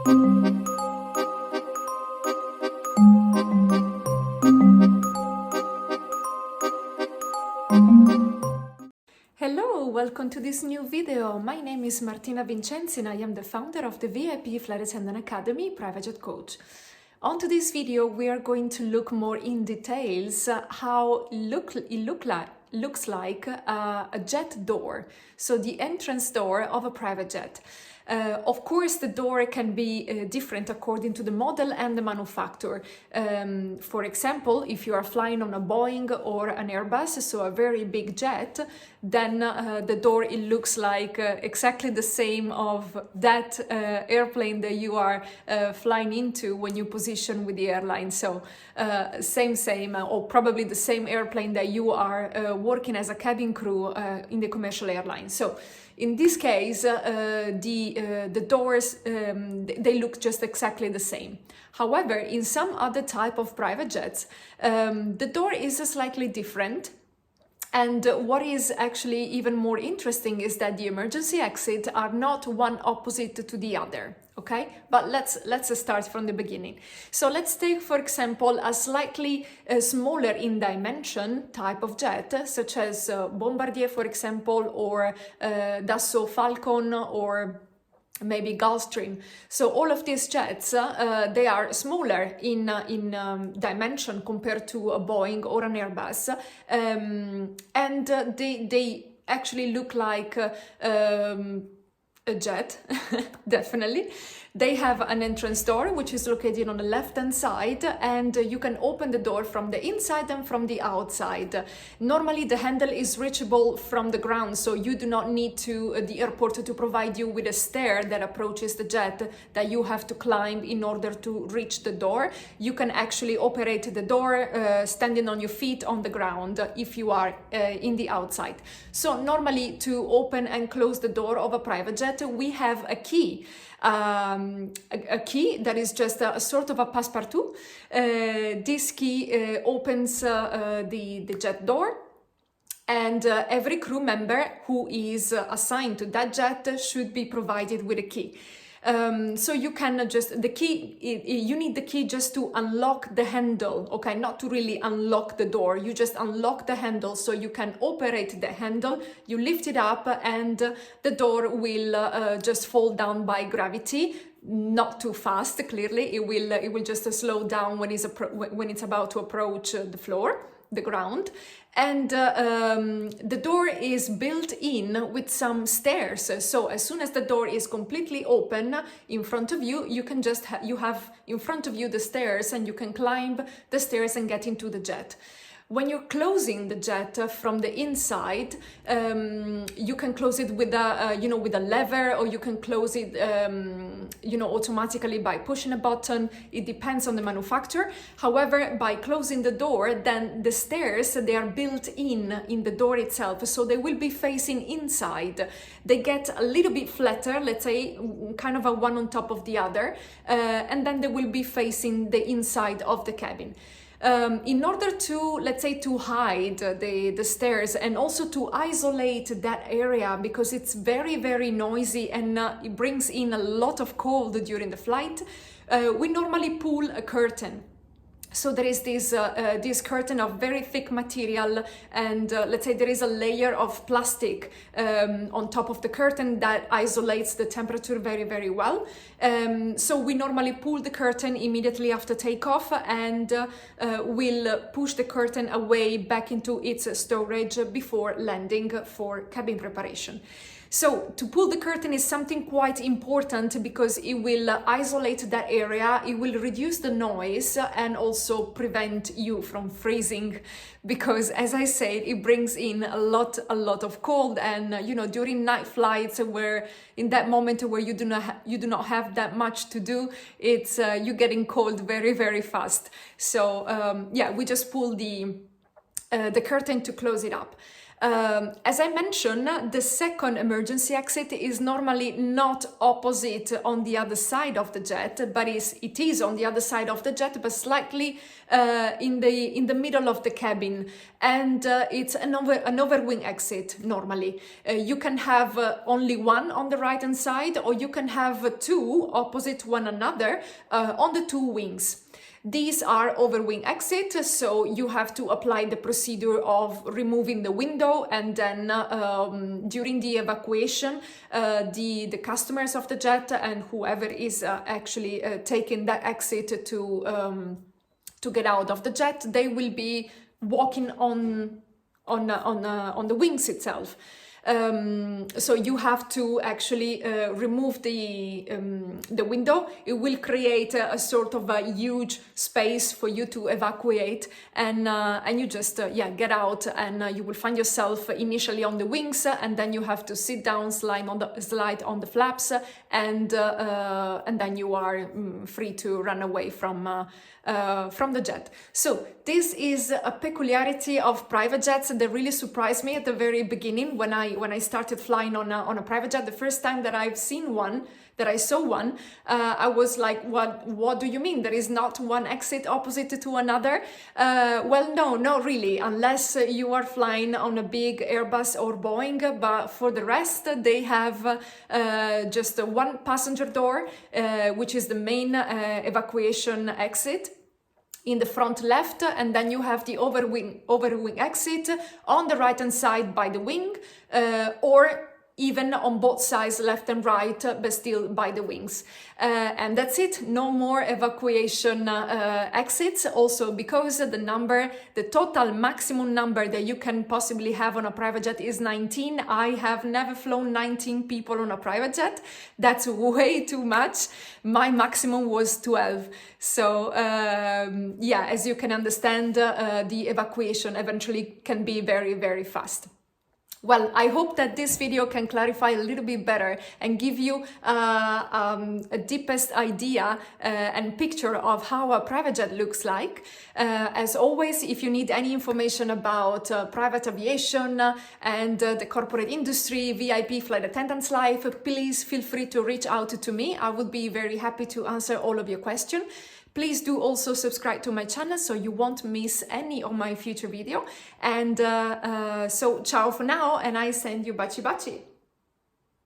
Hello, welcome to this new video. My name is Martina Vincenzi and I am the founder of the VIP Flight Attendant Academy Private Jet Coach. On to this video, we are going to look more in details how it looks like a jet door, so the entrance door of a private jet. Of course, the door can be different according to the model and the manufacturer. For example, if you are flying on a Boeing or an Airbus, so a very big jet, then the door, it looks like exactly the same of that airplane that you are flying into when you position with the airline. So same, or probably the same airplane that you are working as a cabin crew in the commercial airline. So in this case, the doors, they look just exactly the same. However, in some other type of private jets, the door is slightly different. And what is actually even more interesting is that the emergency exits are not one opposite to the other, okay? But let's start from the beginning. So let's take, for example, a slightly smaller in dimension type of jet, such as Bombardier, for example, or Dassault Falcon, or maybe Gulfstream. So all of these jets, they are smaller in dimension compared to a Boeing or an Airbus, and they actually look like a jet, definitely. They have an entrance door which is located on the left-hand side, and you can open the door from the inside and from the outside. Normally the handle is reachable from the ground, so you do not need the airport to provide you with a stair that approaches the jet that you have to climb in order to reach the door. You can actually operate the door standing on your feet on the ground if you are in the outside. So normally to open and close the door of a private jet, we have a key. A key that is just a sort of a passepartout. This key opens the jet door, and every crew member who is assigned to that jet should be provided with a key. So you can just, you need the key just to unlock the handle, okay? Not to really unlock the door, you just unlock the handle so you can operate the handle, you lift it up, and the door will just fall down by gravity. Not too fast, clearly, it will just slow down when it's about to approach the ground. And the door is built in with some stairs. So as soon as the door is completely open in front of you, you can just you have in front of you the stairs, and you can climb the stairs and get into the jet. When you're closing the jet from the inside, you can close it with a lever, or you can close it automatically by pushing a button. It depends on the manufacturer. However, by closing the door, then the stairs, they are built in the door itself, so they will be facing inside. They get a little bit flatter, let's say, kind of a one on top of the other, and then they will be facing the inside of the cabin. In order to, let's say, to hide the stairs and also to isolate that area, because it's very, very noisy and it brings in a lot of cold during the flight, we normally pull a curtain. So there is this curtain of very thick material, and let's say there is a layer of plastic on top of the curtain that isolates the temperature very, very well. So we normally pull the curtain immediately after takeoff, and we'll push the curtain away back into its storage before landing for cabin preparation. So to pull the curtain is something quite important, because it will isolate that area, it will reduce the noise, and also prevent you from freezing, because, as I said, it brings in a lot of cold. And during night flights, where in that moment where you do not have that much to do, it's you're getting cold very, very fast. So yeah, we just pull the curtain to close it up. As I mentioned, the second emergency exit is normally not opposite on the other side of the jet, but it is on the other side of the jet, but slightly in the middle of the cabin, and it's an overwing exit normally. You can have only one on the right hand side, or you can have two opposite one another on the two wings. These are overwing exit, so you have to apply the procedure of removing the window, and then during the evacuation, the customers of the jet and whoever is actually taking that exit to get out of the jet, they will be walking on the wings itself. So you have to actually remove the window. It will create a sort of a huge space for you to evacuate, and you just get out, and you will find yourself initially on the wings, and then you have to sit down, slide on the flaps, and then you are free to run away from the jet. So this is a peculiarity of private jets that really surprised me at the very beginning when I started flying on a private jet. The first time that I saw one, I was like, what do you mean? There is not one exit opposite to another? Well, no, not really, unless you are flying on a big Airbus or Boeing, but for the rest, they have just one passenger door, which is the main evacuation exit in the front left, and then you have the overwing exit on the right hand side by the wing, or even on both sides, left and right, but still by the wings. And that's it, no more evacuation exits, also because the total maximum number that you can possibly have on a private jet is 19. I have never flown 19 people on a private jet. That's way too much. My maximum was 12. So as you can understand, the evacuation eventually can be very, very fast. Well, I hope that this video can clarify a little bit better and give you a deepest idea and picture of how a private jet looks like. As always, if you need any information about private aviation and the corporate industry, VIP flight attendant's life, please feel free to reach out to me. I would be very happy to answer all of your questions. Please do also subscribe to my channel so you won't miss any of my future video. And so ciao for now, and I send you baci baci.